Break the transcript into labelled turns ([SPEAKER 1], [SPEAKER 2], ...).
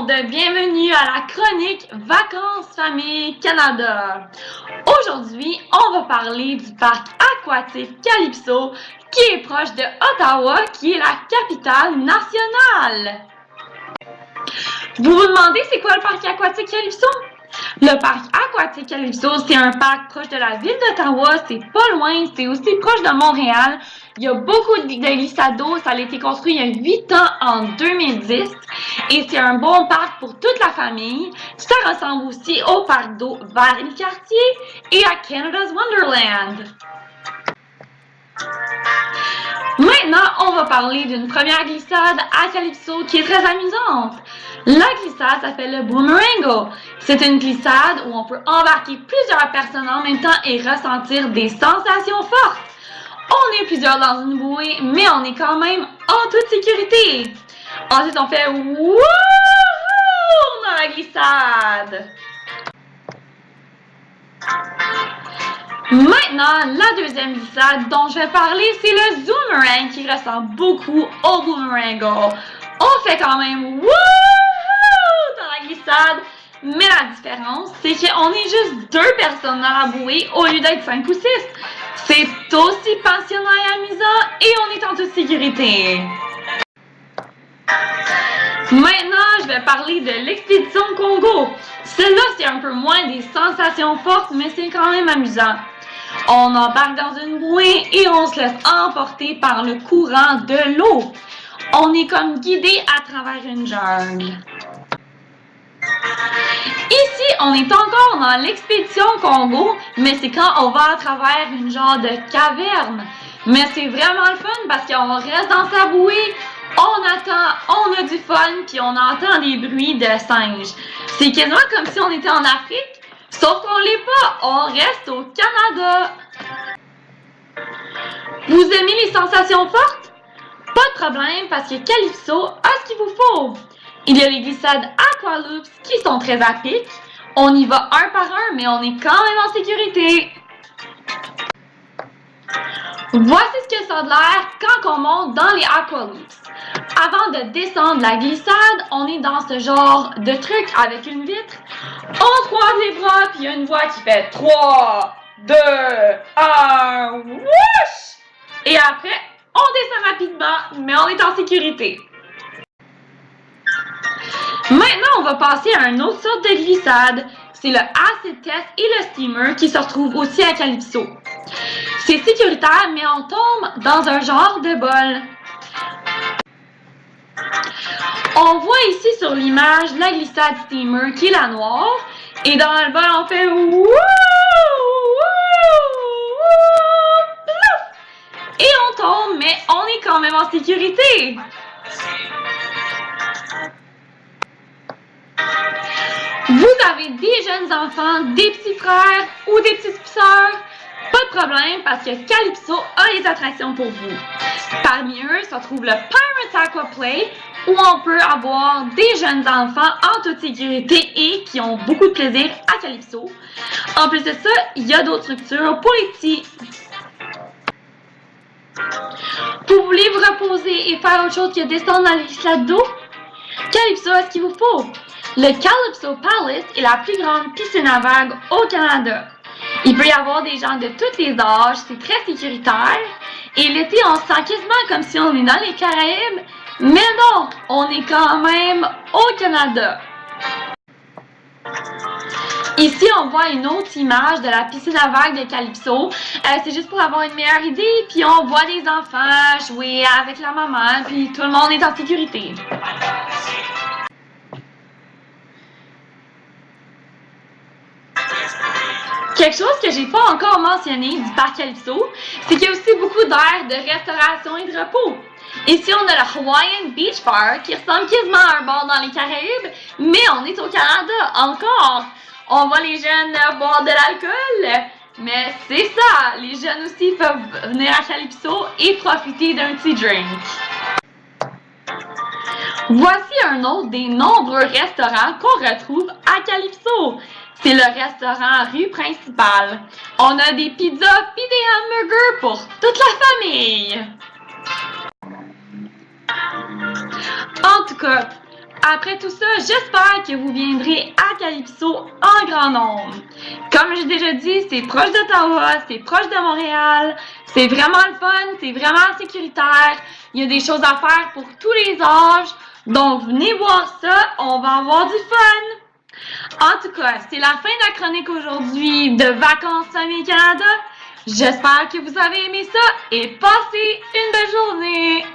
[SPEAKER 1] monde, bienvenue à la chronique Vacances Famille Canada. Aujourd'hui, on va parler du parc aquatique Calypso qui est proche de Ottawa, qui est la capitale nationale. Vous vous demandez c'est quoi le parc aquatique Calypso? Le parc aquatique Calypso, c'est un parc proche de la ville d'Ottawa, c'est pas loin, c'est aussi proche de Montréal. Il y a beaucoup de glissades d'eau, ça a été construit il y a 8 ans en 2010 et c'est un bon parc pour toute la famille. Ça ressemble aussi au parc d'eau Valcartier et à Canada's Wonderland. Maintenant, on va parler d'une première glissade à Calypso qui est très amusante. La glissade s'appelle le Boomerango. C'est une glissade où on peut embarquer plusieurs personnes en même temps et ressentir des sensations fortes. On est plusieurs dans une bouée, mais on est quand même en toute sécurité. Ensuite, on fait wouhou dans la glissade. Maintenant, la deuxième glissade dont je vais parler, c'est le Zoomerang qui ressemble beaucoup au Boomerango. On fait quand même wouhou dans la glissade, mais la différence, c'est qu'on est juste 2 personnes dans la bouée au lieu d'être 5 ou 6. C'est aussi passionnant et amusant et on est en toute sécurité. Maintenant, je vais parler de l'expédition Congo. Celle-là, c'est un peu moins des sensations fortes, mais c'est quand même amusant. On embarque dans une bouée et on se laisse emporter par le courant de l'eau. On est comme guidé à travers une jungle. Ici, on est encore dans l'expédition Congo, mais c'est quand on va à travers une genre de caverne. Mais c'est vraiment le fun parce qu'on reste dans sa bouée, on attend, on a du fun, puis on entend des bruits de singes. C'est quasiment comme si on était en Afrique, sauf qu'on l'est pas, on reste au Canada. Vous aimez les sensations fortes? Pas de problème parce que Calypso a ce qu'il vous faut. Il y a les glissades Aqualoops qui sont très à pic. On y va un par un, mais on est quand même en sécurité. Voici ce que ça a l'air quand on monte dans les Aqualoops. Avant de descendre la glissade, on est dans ce genre de truc avec une vitre. On croise les bras, puis il y a une voix qui fait 3, 2, 1, whoosh! Et après, on descend rapidement, mais on est en sécurité. Maintenant, on va passer à une autre sorte de glissade. C'est le Acid Test et le Steamer qui se retrouvent aussi à Calypso. C'est sécuritaire, mais on tombe dans un genre de bol. On voit ici sur l'image la glissade Steamer qui est la noire. Et dans le bol, on fait wouh, wouh, plouf! Et on tombe, mais on est quand même en sécurité. Vous avez des jeunes enfants, des petits frères ou des petites sœurs, pas de problème parce que Calypso a les attractions pour vous. Parmi eux se trouve le Pirates Aqua Play où on peut avoir des jeunes enfants en toute sécurité et qui ont beaucoup de plaisir à Calypso. En plus de ça, il y a d'autres structures pour les petits. Vous voulez vous reposer et faire autre chose que descendre dans les glissades d'eau? Calypso a ce qu'il vous faut. Le Calypso Palace est la plus grande piscine à vagues au Canada. Il peut y avoir des gens de tous les âges, c'est très sécuritaire. Et l'été, on se sent quasiment comme si on est dans les Caraïbes, mais non, on est quand même au Canada. Ici, on voit une autre image de la piscine à vagues de Calypso. C'est juste pour avoir une meilleure idée, puis on voit des enfants jouer avec la maman, puis tout le monde est en sécurité. Quelque chose que j'ai pas encore mentionné du parc Calypso, c'est qu'il y a aussi beaucoup d'aires de restauration et de repos. Ici, on a le Hawaiian Beach Bar qui ressemble quasiment à un bar dans les Caraïbes, mais on est au Canada encore. On voit les jeunes boire de l'alcool, mais c'est ça, les jeunes aussi peuvent venir à Calypso et profiter d'un petit drink. Voici un autre des nombreux restaurants qu'on retrouve à Calypso. C'est le restaurant rue principale. On a des pizzas puis des hamburgers pour toute la famille. En tout cas, après tout ça, j'espère que vous viendrez à Calypso en grand nombre. Comme j'ai déjà dit, c'est proche d'Ottawa, c'est proche de Montréal, c'est vraiment le fun, c'est vraiment sécuritaire, il y a des choses à faire pour tous les âges, donc venez voir ça, on va avoir du fun! En tout cas, c'est la fin de la chronique aujourd'hui de Vacances Famille Canada. J'espère que vous avez aimé ça et passez une belle journée!